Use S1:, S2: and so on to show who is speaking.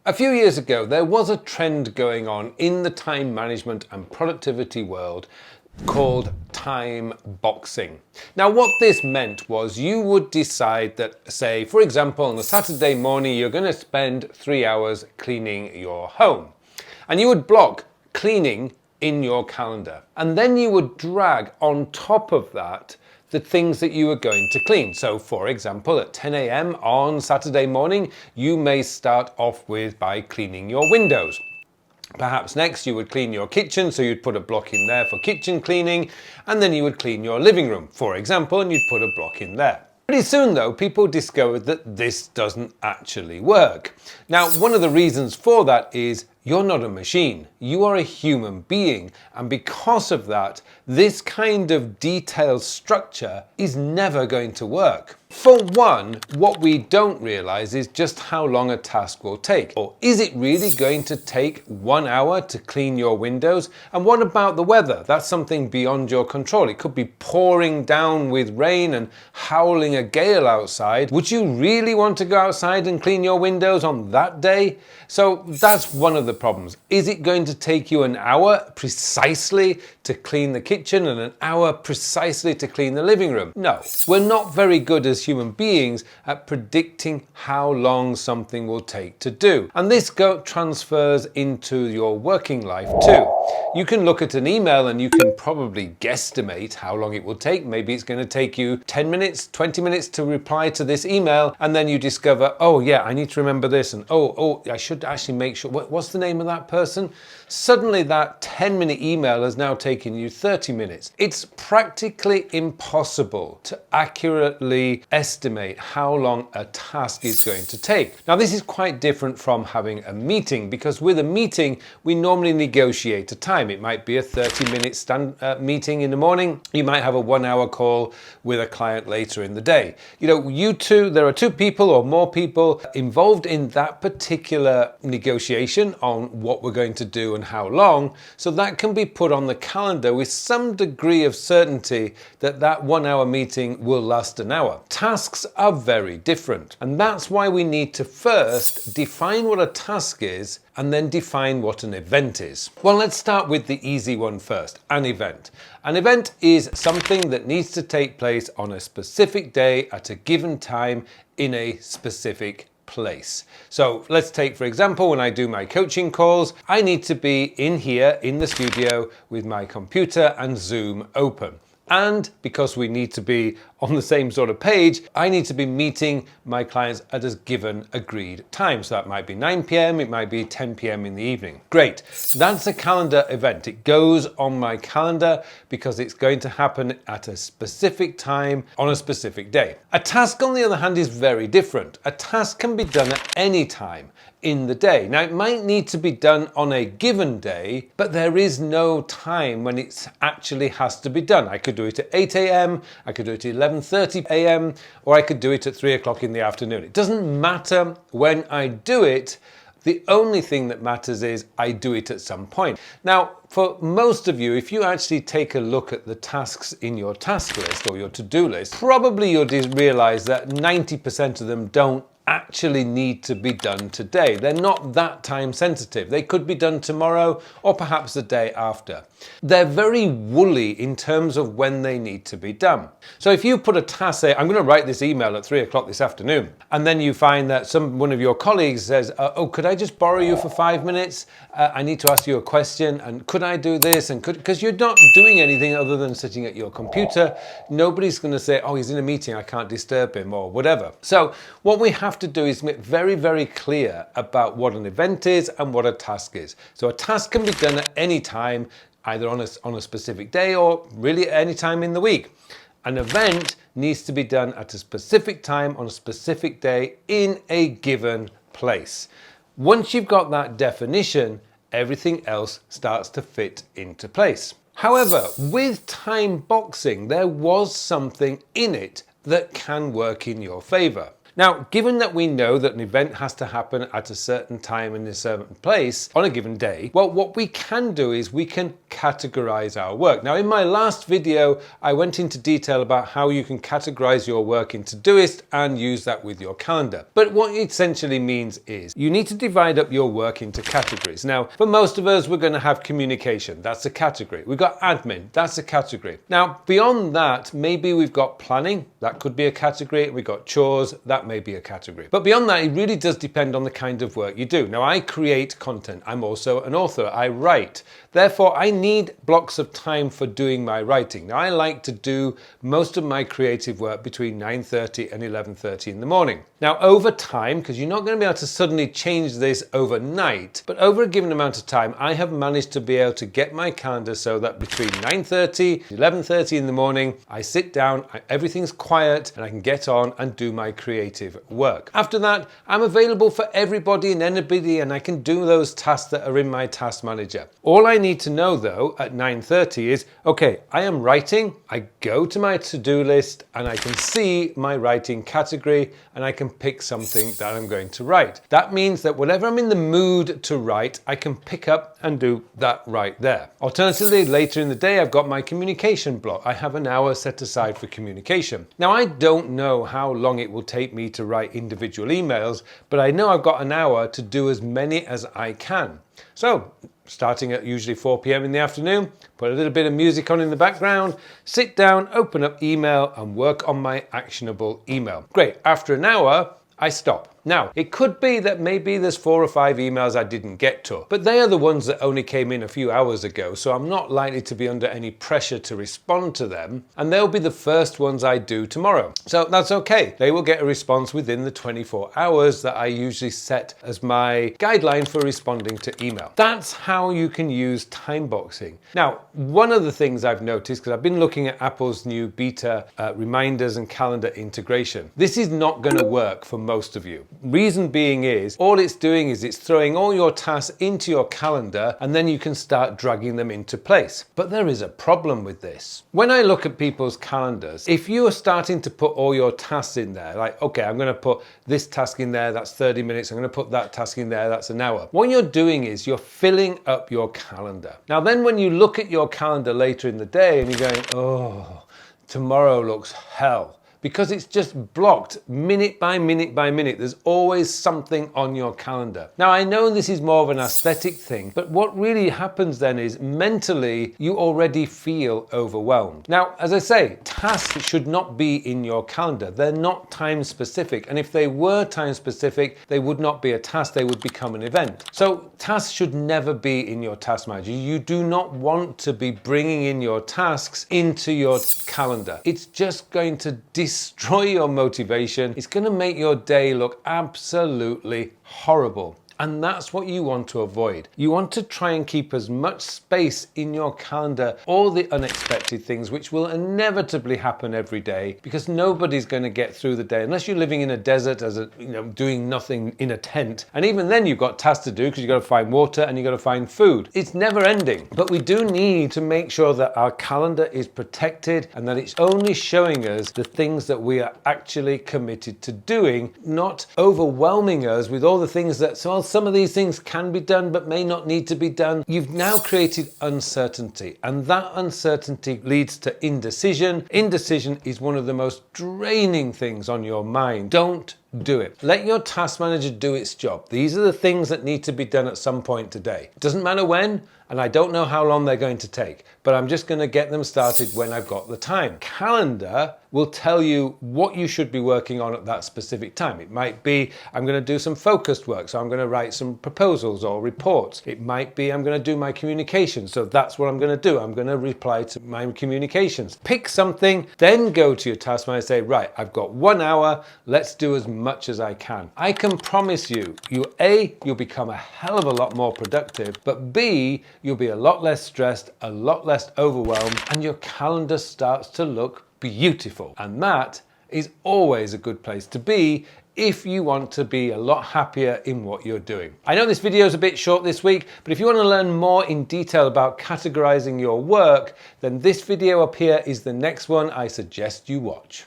S1: A few years ago, there was a trend going on in the time management and productivity world called time boxing. Now, what this meant was you would decide that, say, for example, on a Saturday morning, you're going to spend 3 hours cleaning your home. And you would block cleaning in your calendar. And then you would drag on top of that the things that you were going to clean. So for example, at 10 a.m. on Saturday morning, you may start off by cleaning your windows. Perhaps next you would clean your kitchen, so you'd put a block in there for kitchen cleaning, and then you would clean your living room, for example, and you'd put a block in there. Pretty soon though, people discovered that this doesn't actually work. Now, one of the reasons for that is you're not a machine, you are a human being, and because of that, this kind of detailed structure is never going to work. For one, what we don't realize is just how long a task will take. Or is it really going to take 1 hour to clean your windows? And what about the weather? That's something beyond your control. It could be pouring down with rain and howling a gale outside. Would you really want to go outside and clean your windows on that day? So that's one of the problems. Is it going to take you an hour precisely to clean the kitchen and an hour precisely to clean the living room? No, we're not very good as human beings at predicting how long something will take to do. And this transfers into your working life too. You can look at an email and you can probably guesstimate how long it will take. Maybe it's going to take you 10 minutes, 20 minutes to reply to this email, and then you discover, oh yeah, I need to remember this, and oh, I should actually make sure, what's the name of that person? Suddenly that 10-minute email has now taken you 30 minutes. It's practically impossible to accurately estimate how long a task is going to take. Now, this is quite different from having a meeting, because with a meeting, we normally negotiate a time. It might be a 30-minute meeting in the morning. You might have a 1-hour call with a client later in the day. You know, there are two people or more people involved in that particular negotiation on what we're going to do and how long, so that can be put on the calendar with some degree of certainty that that 1-hour meeting will last an hour. Tasks are very different, and that's why we need to first define what a task is and then define what an event is. Well, let's start with the easy one first, an event. An event is something that needs to take place on a specific day at a given time in a specific place. So let's take, for example, when I do my coaching calls, I need to be in here in the studio with my computer and Zoom open. And because we need to be on the same sort of page, I need to be meeting my clients at a given agreed time. So that might be 9 p.m, it might be 10 p.m. in the evening. Great. That's a calendar event. It goes on my calendar because it's going to happen at a specific time on a specific day. A task, on the other hand, is very different. A task can be done at any time in the day. Now, it might need to be done on a given day, but there is no time when it actually has to be done. I could do it at 8 a.m, I could do it at 11:30 a.m, or I could do it at 3 o'clock in the afternoon. It doesn't matter when I do it. The only thing that matters is I do it at some point. Now, for most of you, if you actually take a look at the tasks in your task list or your to-do list, probably you'll realize that 90% of them don't actually need to be done today. They're not that time sensitive. They could be done tomorrow or perhaps the day after. They're very woolly in terms of when they need to be done. So if you put a task, say, I'm going to write this email at 3 o'clock this afternoon, and then you find that one of your colleagues says, oh, could I just borrow you for 5 minutes? I need to ask you a question, and could I do this? And because you're not doing anything other than sitting at your computer, nobody's going to say, oh, he's in a meeting, I can't disturb him, or whatever. So what we have to do is make very, very clear about what an event is and what a task is. So a task can be done at any time, either on a specific day or really at any time in the week. An event needs to be done at a specific time on a specific day in a given place. Once you've got that definition, everything else starts to fit into place. However, with time boxing, there was something in it that can work in your favor. Now, given that we know that an event has to happen at a certain time in a certain place on a given day, well, what we can do is we can categorize our work. Now, in my last video, I went into detail about how you can categorize your work into Todoist and use that with your calendar. But what it essentially means is you need to divide up your work into categories. Now, for most of us, we're going to have communication. That's a category. We've got admin. That's a category. Now, beyond that, maybe we've got planning. That could be a category. We've got chores. That may be a category. But beyond that, it really does depend on the kind of work you do. Now, I create content. I'm also an author. I write. Therefore, I need blocks of time for doing my writing. Now, I like to do most of my creative work between 9:30 and 11:30 in the morning. Now, over time, because you're not going to be able to suddenly change this overnight, but over a given amount of time, I have managed to be able to get my calendar so that between 9:30 and 11:30 in the morning, I sit down, everything's quiet, and I can get on and do my creative work. After that, I'm available for everybody and anybody, and I can do those tasks that are in my task manager. All I need to know though at 9:30 is, okay, I am writing, I go to my to-do list and I can see my writing category and I can pick something that I'm going to write. That means that whenever I'm in the mood to write, I can pick up and do that right there. Alternatively, later in the day, I've got my communication block. I have an hour set aside for communication. Now, I don't know how long it will take me to write individual emails, but I know I've got an hour to do as many as I can. So, starting at usually 4 p.m. in the afternoon, put a little bit of music on in the background, sit down, open up email and work on my actionable email. Great, after an hour, I stop. Now, it could be that maybe there's 4 or 5 emails I didn't get to, but they are the ones that only came in a few hours ago, so I'm not likely to be under any pressure to respond to them, and they'll be the first ones I do tomorrow. So that's okay. They will get a response within the 24 hours that I usually set as my guideline for responding to email. That's how you can use time boxing. Now, one of the things I've noticed, because I've been looking at Apple's new beta reminders and calendar integration, this is not going to work for most of you. Reason being is, all it's doing is it's throwing all your tasks into your calendar and then you can start dragging them into place. But there is a problem with this. When I look at people's calendars, if you are starting to put all your tasks in there, like, okay, I'm going to put this task in there, that's 30 minutes, I'm going to put that task in there, that's an hour. What you're doing is you're filling up your calendar. Now then when you look at your calendar later in the day and you're going, oh, tomorrow looks hell. Because it's just blocked minute by minute by minute. There's always something on your calendar. Now, I know this is more of an aesthetic thing, but what really happens then is mentally you already feel overwhelmed. Now, as I say, tasks should not be in your calendar. They're not time specific. And if they were time specific, they would not be a task, they would become an event. So tasks should never be in your task manager. You do not want to be bringing in your tasks into your calendar. It's just going to destroy your motivation. It's going to make your day look absolutely horrible. And that's what you want to avoid. You want to try and keep as much space in your calendar, all the unexpected things which will inevitably happen every day, because nobody's going to get through the day unless you're living in a desert as a, doing nothing in a tent. And even then you've got tasks to do because you've got to find water and you've got to find food. It's never ending. But we do need to make sure that our calendar is protected and that it's only showing us the things that we are actually committed to doing, not overwhelming us with all the things that, so some of these things can be done but may not need to be done. You've now created uncertainty, and that uncertainty leads to indecision. Indecision is one of the most draining things on your mind. Don't do it. Let your task manager do its job. These are the things that need to be done at some point today. It doesn't matter when, and I don't know how long they're going to take, but I'm just going to get them started when I've got the time. Calendar will tell you what you should be working on at that specific time. It might be, I'm going to do some focused work, so I'm going to write some proposals or reports. It might be, I'm going to do my communications, so that's what I'm going to do. I'm going to reply to my communications. Pick something, then go to your task manager and say, right, I've got 1 hour, let's do as much as I can. I can promise you, you'll become a hell of a lot more productive, but B, you'll be a lot less stressed, a lot less overwhelmed, and your calendar starts to look beautiful. And that is always a good place to be if you want to be a lot happier in what you're doing. I know this video is a bit short this week, but if you want to learn more in detail about categorizing your work, then this video up here is the next one I suggest you watch.